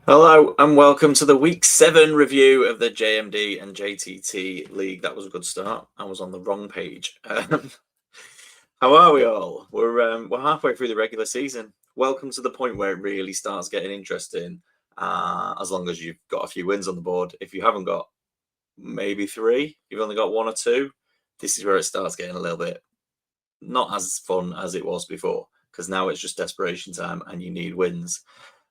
Hello and welcome to the Week 7 review of the JMD and JTT League. That was a good start. I was on the wrong page. How are we all? We're halfway through the regular season. Welcome to the point where it really starts getting interesting. As long as you've got a few wins on the board. If you haven't got maybe 3, you've only got 1 or 2. This is where it starts getting a little bit not as fun as it was before, because now it's just desperation time and you need wins.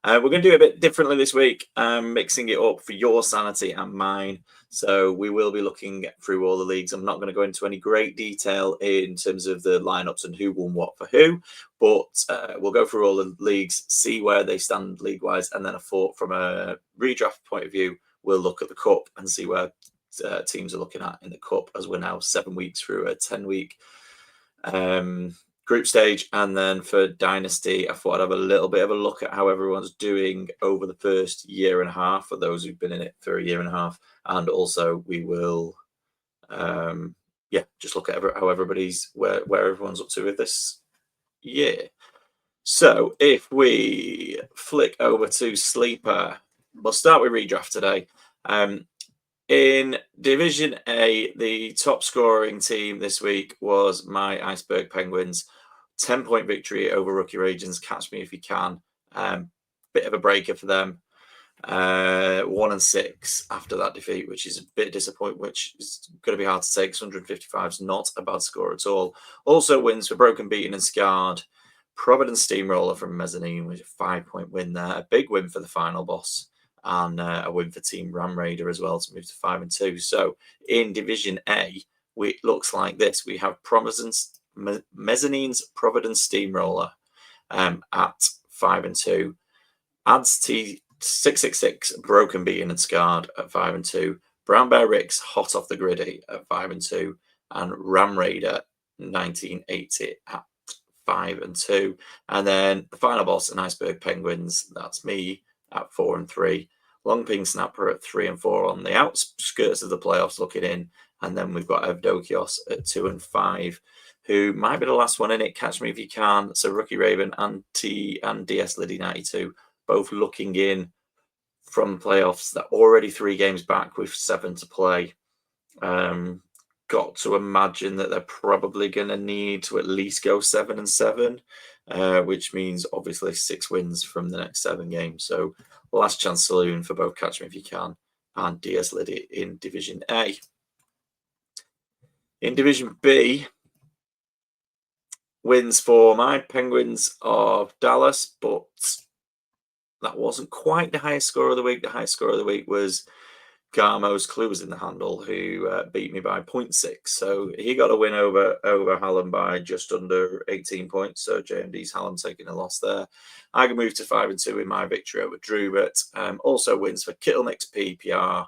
We're going to do a bit differently this week, mixing it up for your sanity and mine. So we will be looking through all the leagues. I'm not going to go into any great detail in terms of the lineups and who won what for who, but we'll go through all the leagues, see where they stand league-wise, and then from a redraft point of view, we'll look at the cup and see where teams are looking at in the cup, as we're now 7 weeks through a 10-week group stage. And then for Dynasty, I thought I'd have a little bit of a look at how everyone's doing over the first year and a half for those who've been in it for a year and a half. And also we will just look at how everybody's where everyone's up to with this year. So if we flick over to Sleeper, we'll start with redraft today. In Division A, the top scoring team this week was my Iceberg Penguins. 10-point victory over Rookie Regions. Catch me if you can. Bit of a breaker for them. 1-6 after that defeat, which is a bit disappointing, which is going to be hard to take. 155 is not a bad score at all. Also wins for Broken, Beaten and Scarred. Providence Steamroller from Mezzanine with a 5-point win there. A big win for the final boss. And a win for Team Ram Raider as well to move to 5-2. So in Division A, it looks like this. We have Mezzanine's Providence Steamroller at 5-2. Adds T 666 Broken, Beaten and Scarred at 5-2. Brown Bear Ricks Hot Off the Griddy at 5-2. And Ram Raider 1980 at 5-2. And then the final boss and Iceberg Penguins, that's me, at 4-3. Long Ping Snapper at 3-4 on the outskirts of the playoffs looking in. And then we've got Evdokios at 2-5, who might be the last one in it. Catch me if you can. So Rookie Raven and DS Liddy 92, both looking in from playoffs. They're already 3 games back with 7 to play. Got to imagine that they're probably going to need to at least go 7-7. Which means obviously 6 wins from the next 7 games. So last chance saloon for both Catch Me If You Can and DS Liddy in Division A. In Division B, wins for my Penguins of Dallas, but that wasn't quite the highest score of the week. The highest score of the week was Garmo's Clues in the Handle, who beat me by 0.6. So he got a win over Hallam by just under 18 points. So JMD's Hallam taking a loss there. I can move to 5-2 in my victory over Drubert. Also wins for Kittlemix PPR,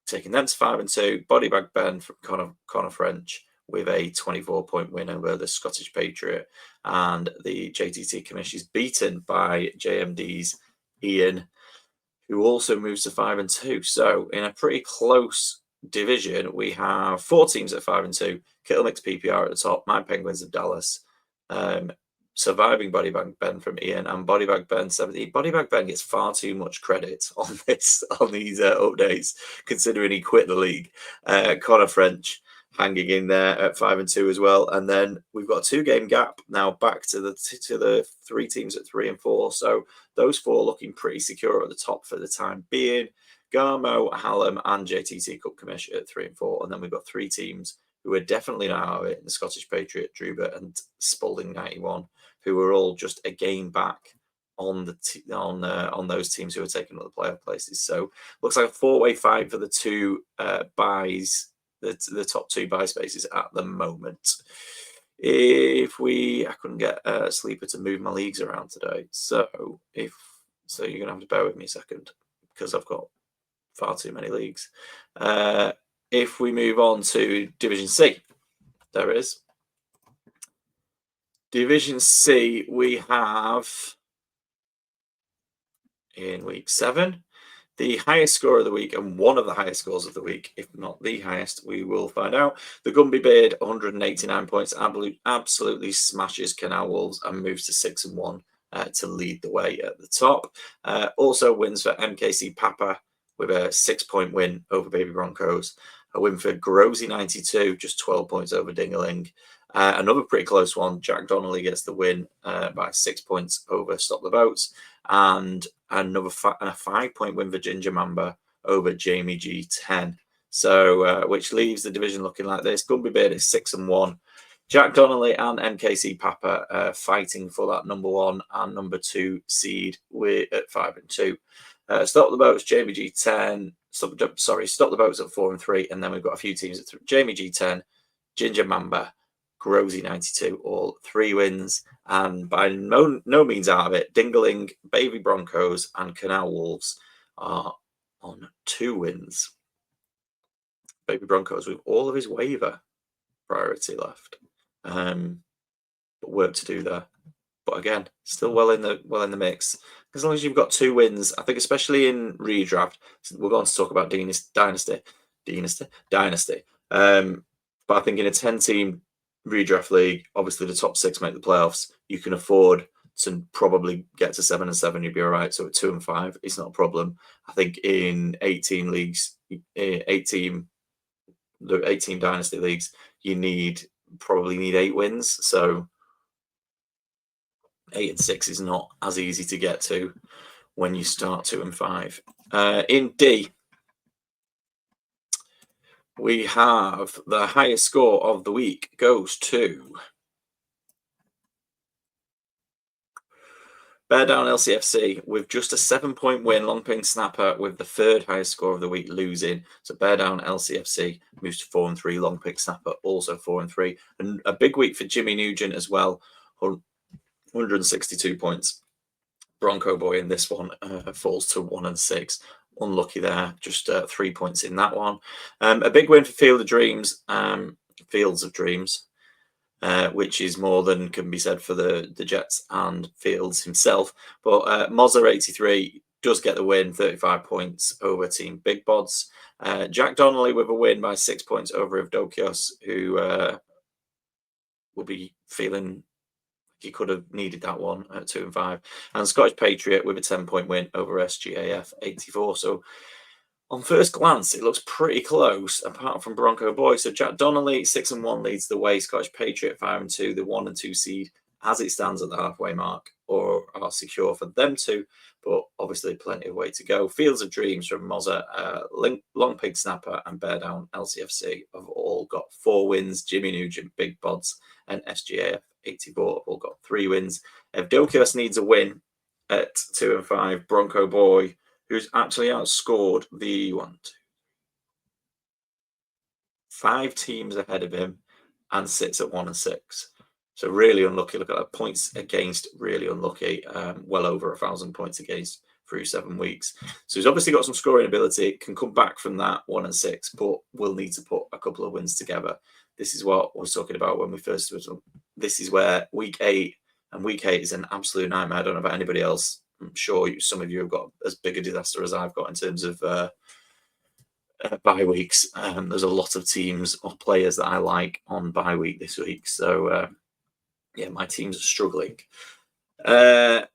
taking them to 5-2. Bodybag Ben from Connor French with a 24-point win over the Scottish Patriot. And the JTT Commish is beaten by JMD's Ian, who also moves to 5-2. So in a pretty close division, we have 4 teams at 5-2. Kittlemix PPR at the top, my Penguins of Dallas, surviving Bodybag Ben from Ian, and Bodybag Ben 70. Bodybag Ben gets far too much credit on these updates, considering he quit the league. Connor French hanging in there at 5-2 as well. And then we've got a 2-game gap now back to the 3 teams at 3 and 4. So those 4 looking pretty secure at the top for the time being. Garmo, Hallam, and JTT Cup Commish at 3 and 4. And then we've got 3 teams who are definitely not out of it: the Scottish Patriot, Drubert, and Spalding 91, who are all just a game back on those teams who are taking up the playoff places. So looks like a 4-way fight for the 2 buys. The top 2 buy spaces at the moment. I couldn't get Sleeper to move my leagues around today, so you're gonna have to bear with me a second because I've got far too many leagues. If we move on to Division C, there it is. Division C, we have in week 7. The highest score of the week, and one of the highest scores of the week, if not the highest, we will find out. The Gumby Beard, 189 points, absolutely smashes Canal Wolves and moves to 6-1. to lead the way at the top. Also wins for MKC Papa with a 6-point win over Baby Broncos. A win for Grosy 92, just 12 points over Dingaling. Another pretty close one. Jack Donnelly gets the win by 6 points over Stop the Boats. And another a 5-point win for Ginger Mamba over Jamie G 10. So, which leaves the division looking like this. Gumby Beard is 6-1. Jack Donnelly and MKC Papa fighting for that number 1 and number 2 seed at 5-2. Stop the Boats, Jamie G 10. Stop the Boats at 4-3, and then we've got a few teams at Jamie G 10, Ginger Mamba, Grosy 92, all 3 wins, and by no means out of it, Dingaling, Baby Broncos, and Canal Wolves are on 2 wins. Baby Broncos with all of his waiver priority left, but work to do there. But again, still well in the mix. As long as you've got 2 wins, I think, especially in redraft, we're going to talk about dynasty. But I think in a 10-team redraft league, obviously the top 6 make the playoffs. You can afford to probably get to 7-7. You'd be all right. So at 2-5, it's not a problem. I think in 18 leagues, 18 dynasty leagues, you probably need 8 wins. So 8 and 6 is not as easy to get to when you start 2-5. In D, we have the highest score of the week goes to Bear Down LCFC with just a 7-point win. Long Ping Snapper with the 3rd highest score of the week losing. So Bear Down LCFC moves to 4-3. Long Ping Snapper also 4-3. And a big week for Jimmy Nugent as well. 162 points. Bronco Boy in this one falls to 1-6. Unlucky there, just 3 points in that one. A big win for Fields of Dreams, which is more than can be said for the Jets and Fields himself. But Mozza 83 does get the win, 35 points over Team Big Bods. Jack Donnelly with a win by 6 points over Evdokios, who will be feeling he could have needed that one at 2-5. And Scottish Patriot with a 10-point win over SGAF 84. So on first glance, it looks pretty close, apart from Bronco Boy. So Jack Donnelly, 6-1, leads the way. Scottish Patriot 5-2, the 1 and 2 seed, as it stands at the halfway mark, or are secure for them to. But obviously, plenty of way to go. Fields of Dreams from Mozza, Long Pig Snapper, and Bear Down LCFC have all got 4 wins. Jimmy Nugent, Big Bods, and SGAF 84 have all got 3 wins. Evdokios needs a win at 2-5. Bronco Boy, who's actually outscored the 5 teams ahead of him and sits at 1-6. So really unlucky. Look at that, points against, really unlucky. Well over 1,000 points against through 7 weeks. So he's obviously got some scoring ability, can come back from that 1-6, but will need to put a couple of wins together. This is what I was talking about when we first was. This is where week 8 is an absolute nightmare. I don't know about anybody else. I'm sure some of you have got as big a disaster as I've got in terms of bye weeks. There's a lot of teams or players that I like on bye week this week. So, yeah, my teams are struggling. But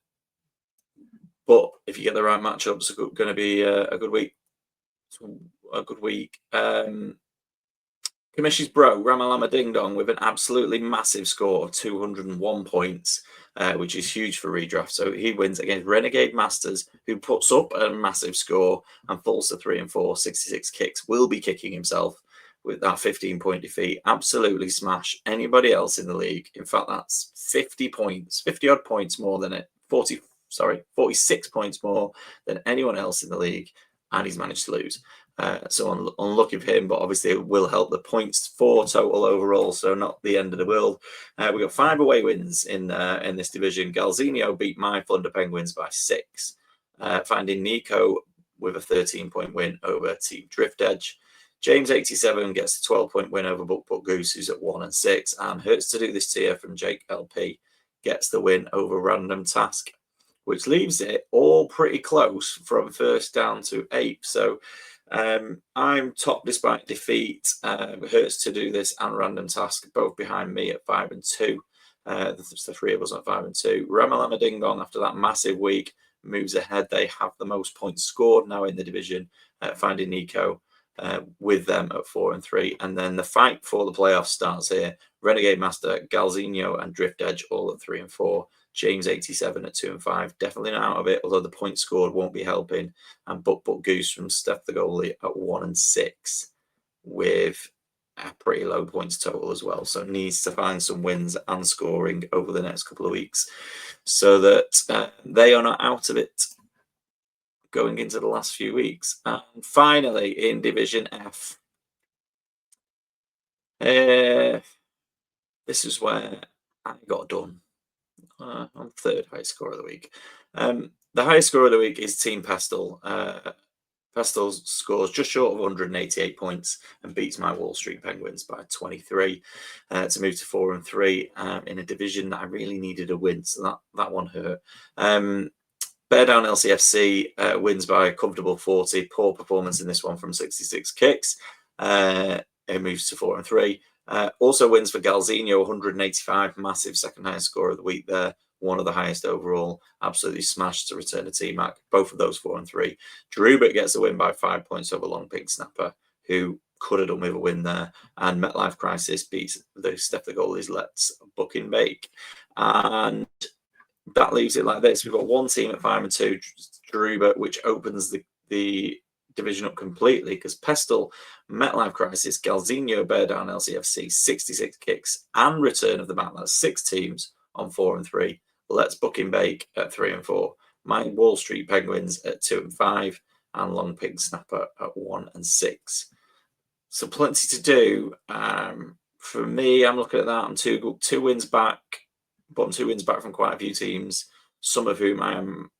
if you get the right matchups, it's going to be a good week. Commission's Bro, Ramalama Ding Dong, with an absolutely massive score of 201 points, which is huge for redraft. So he wins against Renegade Masters, who puts up a massive score and falls to 3-4, 66 kicks. Will be kicking himself with that 15-point defeat. Absolutely smash anybody else in the league. In fact, that's 50 odd points more than 46 points more than anyone else in the league, and he's managed to lose. So unlucky for him, but obviously it will help the points 4 total overall, so not the end of the world. We got 5 away wins in this division. Galzinho beat my Thunder Penguins by 6, finding Nico with a 13-point win over Team Drift Edge. James 87 gets a 12-point win over Book Goose, who's at 1-6, and Hurts to Do This Tier from Jake LP gets the win over Random Task, which leaves it all pretty close from 1st down to 8th. So I'm top despite defeat. Hurts to Do This and Random Task both behind me at 5 and 2. The three of us at 5 and 2. Ramalama Ding Dong, after that massive week, moves ahead. They have the most points scored now in the division, finding Nico with them at 4 and 3. And then the fight for the playoffs starts here. Renegade Master, Galzinho, and Drift Edge all at 3 and 4. James 87 at 2 and 5. Definitely not out of it, although the points scored won't be helping. And Buck Goose from Steph the goalie at 1 and 6 with a pretty low points total as well. So needs to find some wins and scoring over the next couple of weeks so that they are not out of it going into the last few weeks. And finally, in Division F, this is where I got done. I'm third highest score of the week. The highest score of the week is Team Pestle. Pestle scores just short of 188 points and beats my Wall Street Penguins by 23 to move to 4 and 3 in a division that I really needed a win. So that one hurt. Bear Down LCFC wins by a comfortable 40. Poor performance in this one from 66 kicks. It moves to 4 and 3. Also wins for Galzinho, 185. Massive second highest score of the week there. One of the highest overall. Absolutely smashed to return to T-Mac. Both of those 4 and 3. Drubert gets a win by 5 points over Long Pink Snapper, who could have done with a win there. And MetLife Crisis beats the Steph the goalies. Let's book and bake. And that leaves it like this. We've got one team at 5 and 2, Drubert, which opens the division up completely because Pestle, MetLife Crisis, Galzinho, Bear Down LCFC, 66 kicks, and Return of the Mac. That's 6 teams on 4 and 3. Let's book and bake at 3 and 4. My Wall Street Penguins at 2 and 5, and Long Pink Snapper at 1 and 6. So plenty to do. For me, I'm looking at that. I'm two wins back, but I'm 2 wins back from quite a few teams, some of whom I am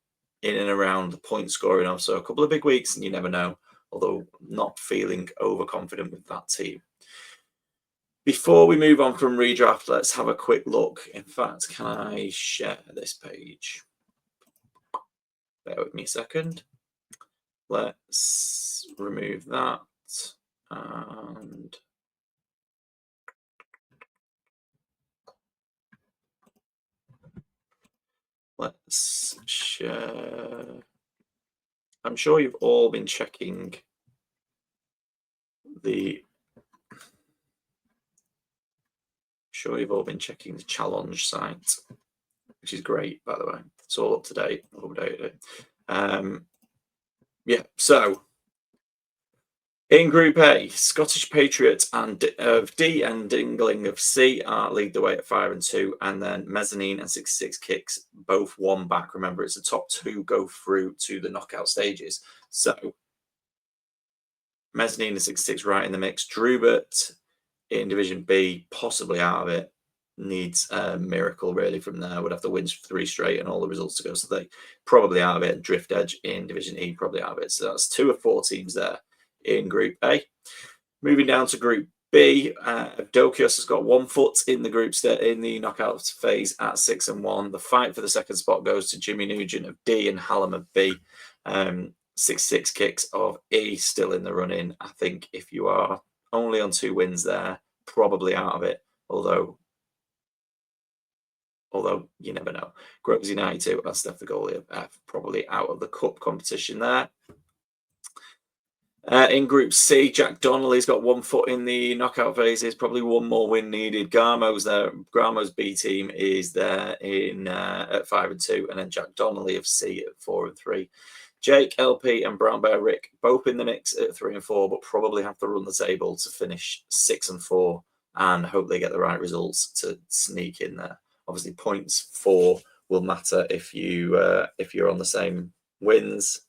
in and around the point scoring of. So a couple of big weeks, and you never know, although not feeling overconfident with that team. Before we move on from redraft, let's have a quick look. In fact, can I share this page? Bear with me a second. Let's remove that. And let's share. I'm sure you've all been checking the challenge site, which is great, by the way. It's all up to date, updated. Yeah, so in Group A, Scottish Patriots of D and Dingling of C lead the way at 5 and 2, and then Mezzanine and 66 Kicks both 1 back. Remember, it's the top 2 go through to the knockout stages. So Mezzanine and 66 right in the mix. Drubert in Division B, possibly out of it. Needs a miracle really from there. Would have to win 3 straight and all the results to go. So they probably out of it. Drift Edge in Division E, probably out of it. So that's 2 of 4 teams there in Group A. Moving down to Group B, Dokios has got 1 foot in the group in the knockout phase at 6 and 1. The fight for the second spot goes to Jimmy Nugent of D and Hallam of B. 66 kicks of E still in the running. I think if you are only on 2 wins there, probably out of it. Although you never know. Groves 92, that's Steph the goalie of F, probably out of the cup competition there. In Group C, Jack Donnelly's got 1 foot in the knockout phases, probably 1 more win needed. Garmo's there. Garmo's B team is there at 5 and 2, and then Jack Donnelly of C at 4 and 3. Jake, LP, and Brown Bear Rick both in the mix at 3 and 4, but probably have to run the table to finish 6 and 4 and hope they get the right results to sneak in there. Obviously, points 4 will matter if you're on the same wins,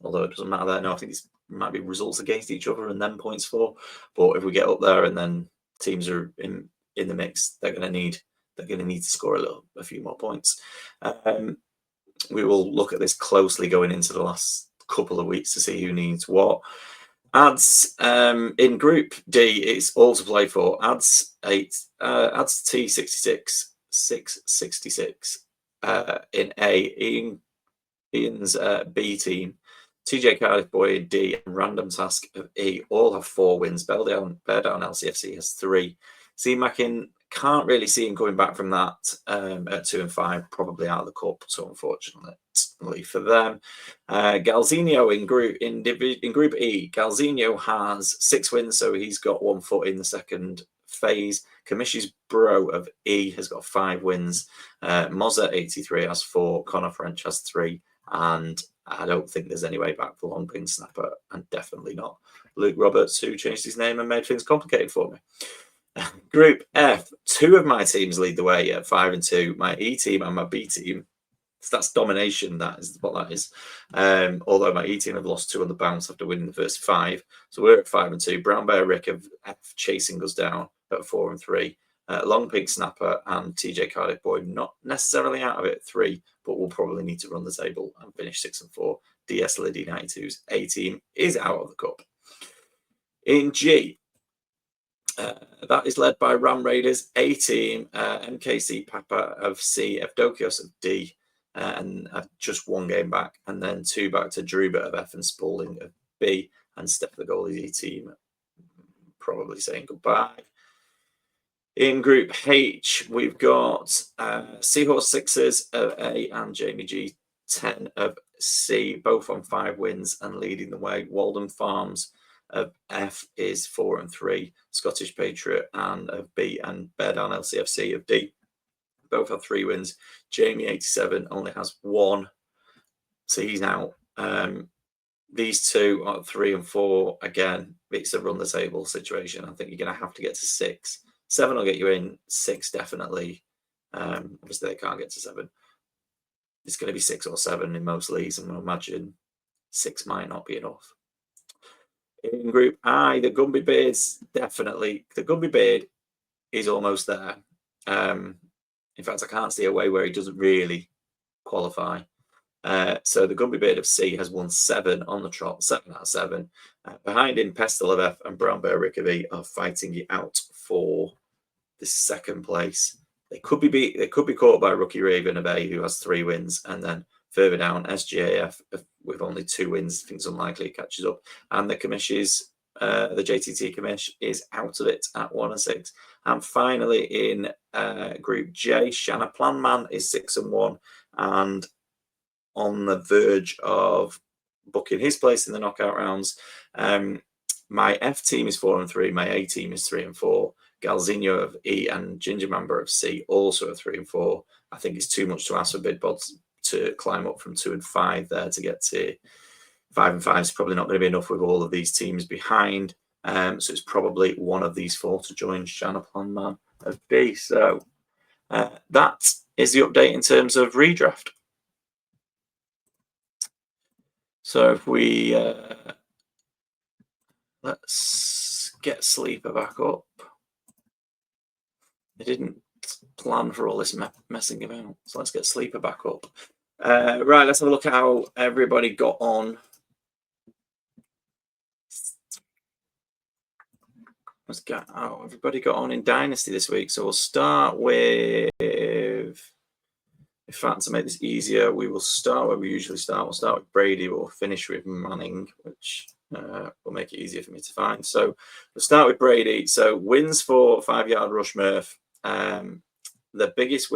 although it doesn't matter there. No, I think it might be results against each other and then points 4. But if we get up there and then teams are in the mix, they're going to need to score a few more points. We will look at this closely going into the last couple of weeks to see who needs what. Ads in Group D, it's all to play for. Ads 8, Ads T66, 666 in A. Ian's B team, TJ Cardiff Boy in D, and Random Task of E all have 4 wins. Bear Down LCFC has 3. C-Mac in can't really see him coming back from that at 2 and 5, probably out of the cup. So unfortunately for them, Galzinho in Group E, Galzinho has 6 wins, so he's got 1 foot in the second phase. Kamishi's Bro of E has got 5 wins. Mozza 83 has 4. Connor French has 3, and I don't think there's any way back for Long Pin Snapper, and definitely not Luke Roberts, who changed his name and made things complicated for me. Group F, 2 of my teams lead the way at 5 and 2. My E team and my B team. So that's domination. That is what that is. Although my E team have lost 2 on the bounce after winning the first 5, so we're at 5 and 2. Brown Bear Rick of F chasing us down at 4 and 3. Long Pig Snapper and TJ Cardiff Boy not necessarily out of it at 3, but will probably need to run the table and finish 6 and 4. DS Liddy 92's A team is out of the cup. In G, that is led by Ram Raiders A team, MKC Papa of C, Evdokios of D, and just 1 game back, and then 2 back to Druba of F and Spalding of B, and Steph the goalie team probably saying goodbye. In Group H, we've got Seahorse Sixers of A and Jamie G 10 of C, both on 5 wins and leading the way. Walden Farms of F is 4 and 3. Scottish Patriot and of B, and Bear Down LCFC of D both have 3 wins. Jamie 87 only has 1, so he's out. These 2 are 3 and 4. Again, it's a run the table situation. I think you're going to have to get to 6. 7 will get you in. 6 definitely. Obviously, they can't get to 7. It's going to be 6 or 7 in most leagues, and I imagine 6 might not be enough. In Group I, the Gumby Beards definitely. The Gumby Beard is almost there. In fact, I can't see a way where he doesn't really qualify. So the Gumby Beard of C has won 7 on the trot, 7 out of 7. Behind him, Pestle of F and Brown Bear Rick of E are fighting it out for the 2nd place. They could be caught by Rookie Raven of A, who has 3 wins, and then further down, SGAF with only 2 wins. I think it's unlikely it catches up. And the commissions, the JTT commish is out of it at 1 and 6. And finally, in Group J, Shanna Planman is 6 and 1, and on the verge of booking his place in the knockout rounds. My F team is 4 and 3. My A team is 3 and 4. Galzinho of E and Ginger Member of C also are 3 and 4. I think it's too much to ask for Bidbods to climb up from 2 and 5 there to get to 5 and 5. Is probably not going to be enough with all of these teams behind. So it's probably one of these 4 to join Shanna Planman of B. So that is the update in terms of redraft. So if we let's get Sleeper back up. I didn't plan for all this messing about, so let's get Sleeper back up. Right, let's have a look at how everybody got on. Let's get how everybody got on in Dynasty this week. So we'll start with, in fact, to make this easier, we will start where we usually start. We'll start with Brady. We'll finish with Manning, which will make it easier for me to find. So we'll start with Brady. So wins for 5-yard rush Murph. The biggest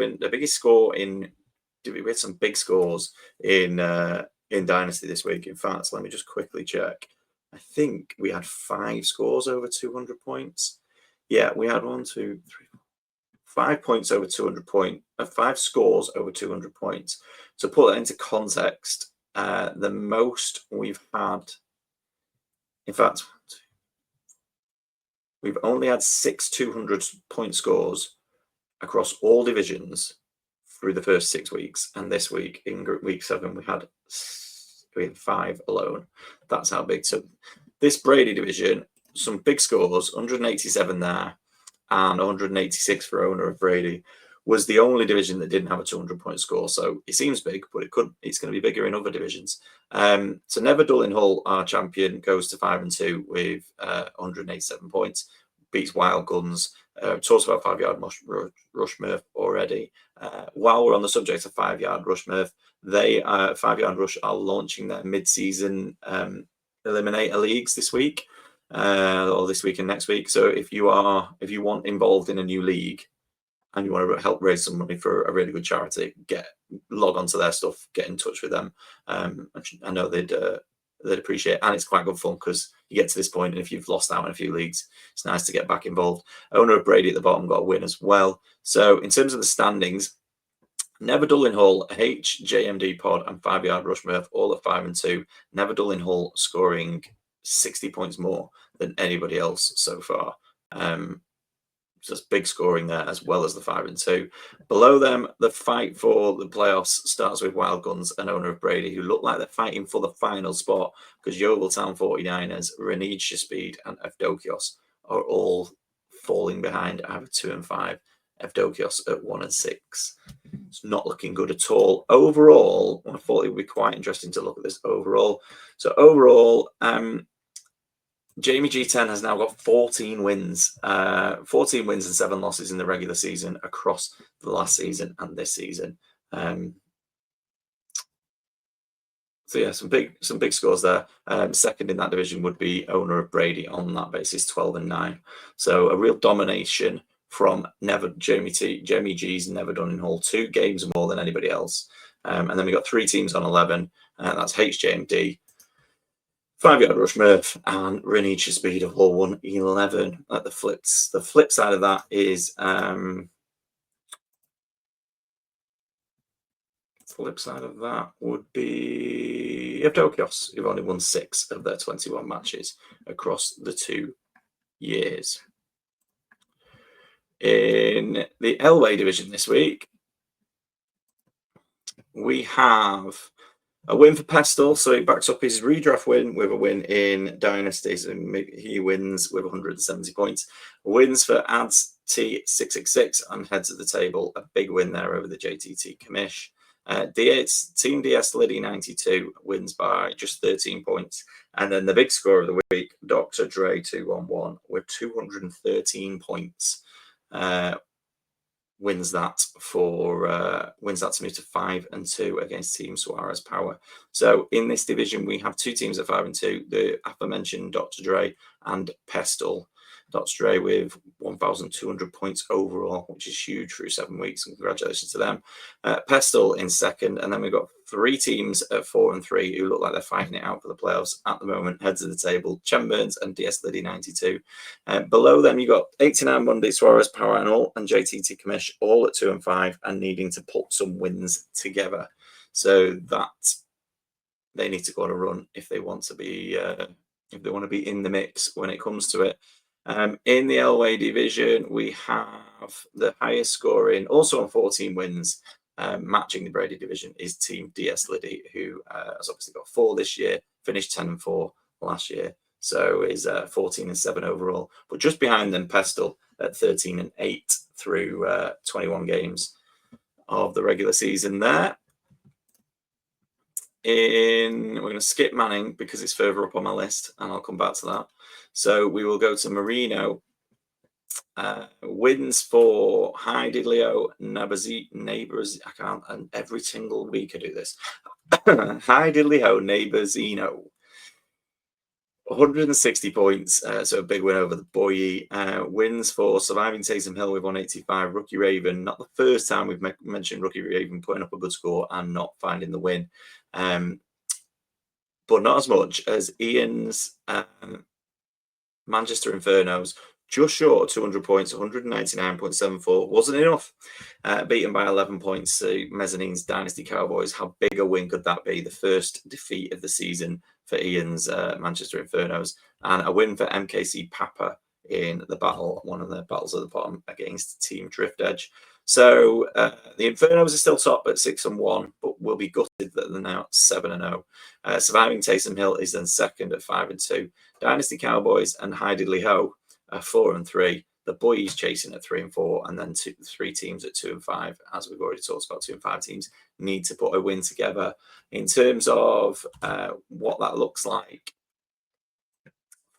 score in. We had some big scores in Dynasty this week. In fact, let me just quickly check. I think we had 5 scores over 200 points. Yeah, we had 5 points over 200 points. 5 scores over 200 points. To put that into context, the most we've had. In fact, we've only had 6 200-point scores across all divisions through the first 6 weeks, and this week in week 7 we had 5 alone. That's how big. So this Brady division, some big scores, 187 there and 186 for owner of Brady, was the only division that didn't have a 200-point score. So it seems big, but it's going to be bigger in other divisions. So Never Dull in Hull, our champion, goes to 5 and 2 with 187 points, beats Wild Guns. Talks about 5-yard rush Murph already. While we're on the subject of 5-yard rush Murph, they 5-yard rush are launching their mid-season eliminator leagues this week, or this week and next week. So if you want involved in a new league, and you want to help raise some money for a really good charity, log onto their stuff, get in touch with them. I know they'd appreciate it, and it's quite good fun because you get to this point, and if you've lost out in a few leagues, it's nice to get back involved. Owner of Brady at the bottom got a win as well. So in terms of the standings, Never Dull in Hull, H, JMD Pod, and 5 Yard Rush Murph, all at 5 and 2. Never Dull in Hull scoring 60 points more than anybody else so far. Just big scoring there, as well as the 5 and 2. Below them, the fight for the playoffs starts with Wild Guns and Owner of Brady, who look like they're fighting for the final spot because Yeovil Town 49ers, Renid Speed, and Evdokios are all falling behind either 2 and 5. Evdokios at 1 and 6. It's not looking good at all. Overall, I thought it would be quite interesting to look at this overall. So overall, Jamie G10 has now got 14 wins. 14 wins and 7 losses in the regular season across the last season and this season. So yeah, some big scores there. Second in that division would be Owner of Brady on that basis, 12 and 9. So a real domination from Jamie G's Never Done in Hull, 2 games more than anybody else. And then we got 3 teams on 11. That's HJMD, 5 Yard Rush Murph, and Renid Speed of Hull 111. At the flip side of that is would be Evdokios, who've only won 6 of their 21 matches across the 2 years. In the Elway division this week, we have a win for Pestle, so he backs up his redraft win with a win in Dynasties, and he wins with 170 points. Wins for Ads T666 and heads at the table. A big win there over the JTT commish. Team DS Liddy 92 wins by just 13 points. And then the big score of the week, Dr. Dre 211 with 213 points. Wins that to move to 5 and 2 against Team Suarez Power. So in this division, we have 2 teams at 5 and 2, the aforementioned Dr. Dre and Pestle. Dr. Dre with 1,200 points overall, which is huge through 7 weeks. And congratulations to them. Pestle in second, and then we've got 3 teams at 4 and 3 who look like they're fighting it out for the playoffs at the moment. Heads of the table, Chemburns and DS Liddy 92. Below them, you got 89 Monday, Suarez Power and all, and JTT Commish all at 2 and 5 and needing to put some wins together. So that they need to go on a run if they want to be in the mix when it comes to it. In the Elway division, we have the highest scoring, also on 14 wins, matching the Brady division, is Team DS Liddy, who has obviously got 4 this year, finished 10 and 4 last year, so is 14 and 7 overall. But just behind them, Pestle at 13 and 8 through 21 games of the regular season there. We're going to skip Manning because it's further up on my list, and I'll come back to that. So we will go to Marino. Wins for Hi Diddley-O, Neighbours. I can't, and every single week I do this. Hi Diddley-O, Neighboursino. 160 points, so a big win over the Boye. Wins for Surviving Taysom Hill with 185. Rookie Raven, not the first time we've mentioned Rookie Raven putting up a good score and not finding the win. But not as much as Ian's Manchester Infernos, just short of 200 points, 199.74. Wasn't enough. Beaten by 11 points to Mezzanine's Dynasty Cowboys. How big a win could that be? The first defeat of the season for Ian's Manchester Infernos. And a win for MKC Papa in the battle, one of the battles at the bottom against Team Drift Edge. So the Infernos are still top at 6 and 1, but will be gutted that they're now at 7 and 0. Surviving Taysom Hill is then second at 5 and 2. Dynasty Cowboys and Hi Diddley-Ho are 4 and 3. The Boys chasing at 3 and 4, and then 3 teams at 2 and 5. As we've already talked about, 2 and 5 teams need to put a win together. In terms of what that looks like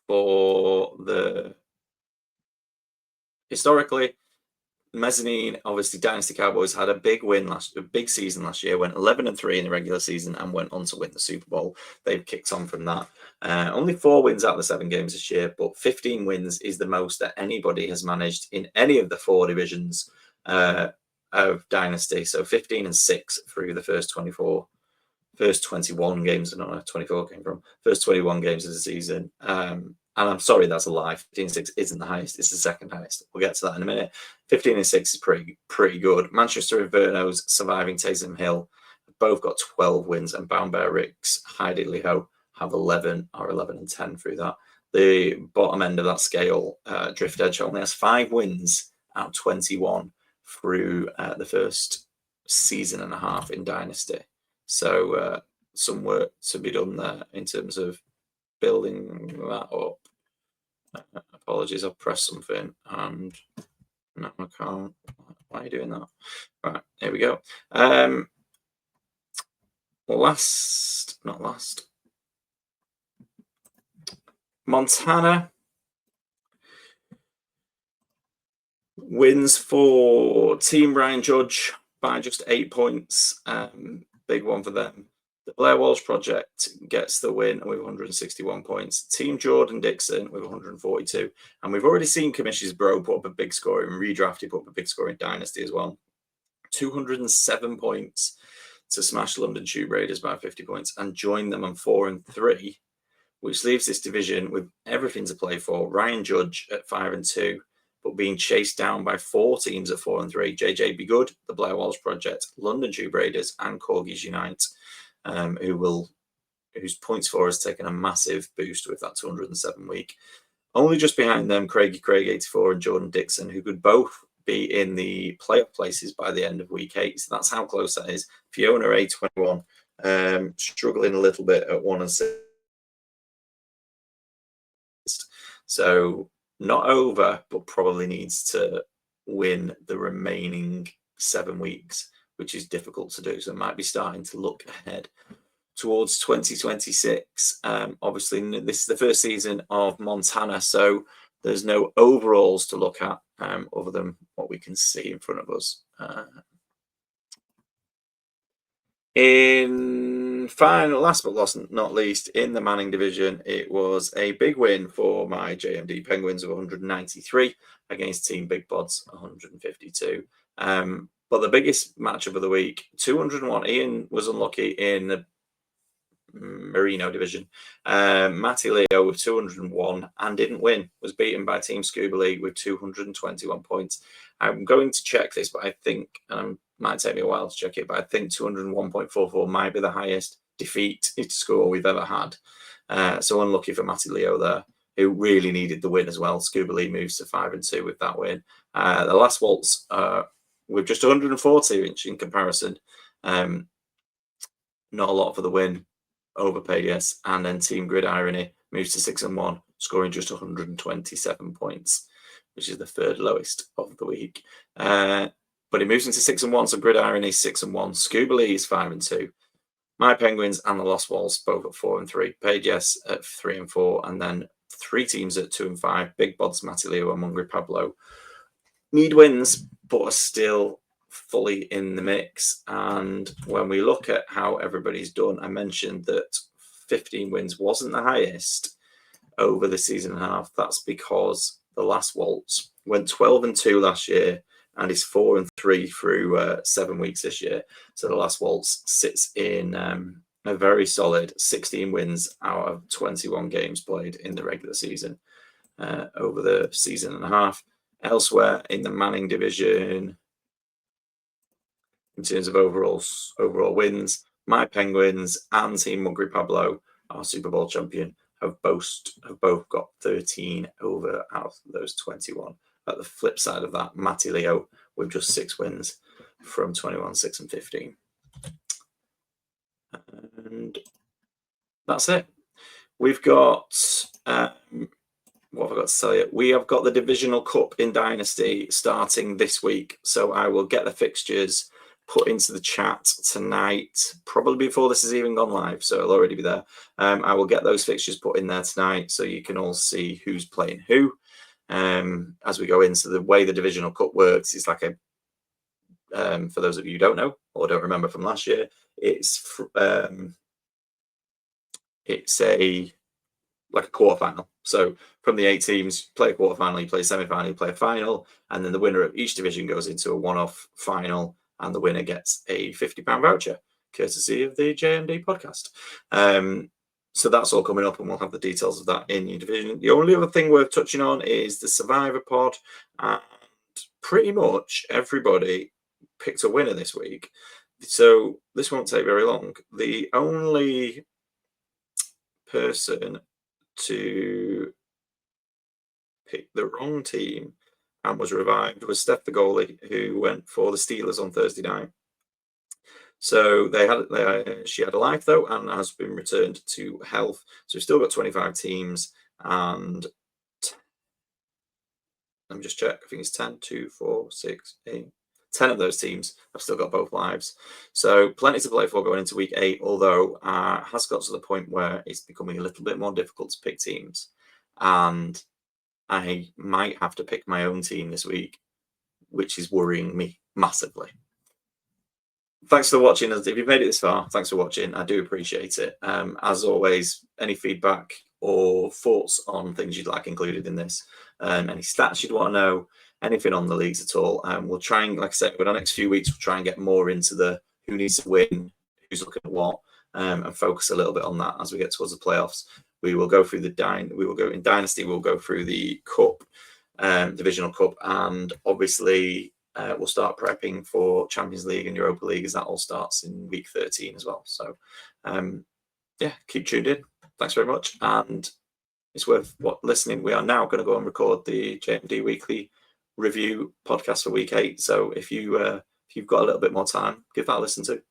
for the historically, Mezzanine, obviously, Dynasty Cowboys had a big season last year, went 11 and 3 in the regular season and went on to win the Super Bowl. They've kicked on from that. Only 4 wins out of the 7 games this year, but 15 wins is the most that anybody has managed in any of the 4 divisions of Dynasty. So 15-6 through the first 21 games. I don't know where 24 came from. First 21 games of the season. And I'm sorry, that's a lie. 15-6 isn't the highest. It's the second highest. We'll get to that in a minute. 15-6 is pretty good. Manchester Infernos surviving Taysom Hill both got 12 wins, and Bound Bear Ricks, Heidi Liho have 11 or 11-10 through that. The bottom end of that scale, Drift Edge only has 5 wins out of 21 through the first season and a half in Dynasty. So some work to be done there in terms of building that up. Apologies, I've pressed something and no, I can't. Why are you doing that? Right, here we go. Not last. Montana wins for Team Ryan Judge by just 8 points. Big one for them. The Blair Walsh Project gets the win with 161 points. Team Jordan Dixon with 142. And we've already seen Commissions Bro put up a big score in Redrafted, put up a big score in Dynasty as well. 207 points to smash London Tube Raiders by 50 points and join them on 4-3, which leaves this division with everything to play for. Ryan Judge at 5-2, but being chased down by 4 teams at 4-3. JJ Be Good, the Blair Walsh Project, London Tube Raiders, and Corgis Unite, whose points for has taken a massive boost with that 207 week. Only just behind them, Craigie Craig 84 and Jordan Dixon, who could both be in the playoff places by the end of week 8. So that's how close that is. Fiona A21 struggling a little bit at 1-6. So not over, but probably needs to win the remaining 7 weeks, which is difficult to do. So it might be starting to look ahead towards 2026. Obviously, this is the first season of Montana, so there's no overalls to look at other than what we can see in front of us. Last but not least, in the Manning division, it was a big win for my JMD Penguins of 193 against Team Big Bods 152. But the biggest matchup of the week, 201. Ian was unlucky in the Merino division. Matty Leo with 201 and didn't win, was beaten by Team Scuba League with 221 points. I'm going to check this, but I think, and it might take me a while to check it, but I think 201.44 might be the highest defeat score we've ever had. So unlucky for Matty Leo there, who really needed the win as well. Scuba League moves to 5-2 with that win. The last waltz with just 140 in comparison. Not a lot for the win. Overpaid, yes. And then Team Grid Irony moves to 6-1, scoring just 127 points, which is the 3rd lowest of the week. But it moves into 6-1, so Grid Irony 6-1. Scuba Lee is 5-2. My Penguins and the Lost Walls both at 4-3. Paid Yes at 3-4, and then 3 teams at 2-5. Big Bods, Matty Leo, and Mungry Pablo need wins, but are still fully in the mix. And when we look at how everybody's done, I mentioned that 15 wins wasn't the highest over the season and a half. That's because the Last Waltz went 12-2 last year and is 4-3 through 7 weeks this year. So the Last Waltz sits in a very solid 16 wins out of 21 games played in the regular season over the season and a half. Elsewhere in the Manning division, in terms of overall wins, my Penguins and Team Muggery Pablo, our Super Bowl champion, have both got 13 over out of those 21. At the flip side of that, Matty Leo with just 6 wins from 21, 6, and 15. And that's it. We've got what have I got to tell you? We have got the Divisional Cup in Dynasty starting this week. So I will get the fixtures put into the chat tonight, probably before this has even gone live. So it'll already be there. I will get those fixtures put in there tonight so you can all see who's playing who. As we go into the way the Divisional Cup works, it's like a, for those of you who don't know or don't remember from last year, it's a like a quarterfinal. So from the 8 teams, play a quarterfinal, you play a semi-final, you play a final, and then the winner of each division goes into a one-off final, and the winner gets a £50 voucher, courtesy of the JMD podcast. So that's all coming up, and we'll have the details of that in your division. The only other thing worth touching on is the Survivor Pod, and pretty much everybody picked a winner this week. So this won't take very long. The only person to pick the wrong team and was revived was Steph the goalie, who went for the Steelers on Thursday night. So she had a life though, and has been returned to health. So we've still got 25 teams, and let me just check. I think it's 10, 2, 4, 6, 8. 10 of those teams have still got both lives. So plenty to play for going into week 8, although has got to the point where it's becoming a little bit more difficult to pick teams. And I might have to pick my own team this week, which is worrying me massively. Thanks for watching. If you've made it this far, thanks for watching. I do appreciate it. As always, any feedback or thoughts on things you'd like included in this, any stats you'd want to know, anything on the leagues at all, we'll try and, like I said, over the next few weeks, we'll try and get more into the who needs to win, who's looking at what, and focus a little bit on that as we get towards the playoffs. We will go through in Dynasty, we'll go through the Cup, Divisional Cup, and obviously we'll start prepping for Champions League and Europa League as that all starts in week 13 as well. So, yeah, keep tuned in. Thanks very much. And it's worth listening. We are now going to go and record the JMD Weekly Review podcast for week 8. So if you've got a little bit more time, give that a listen to.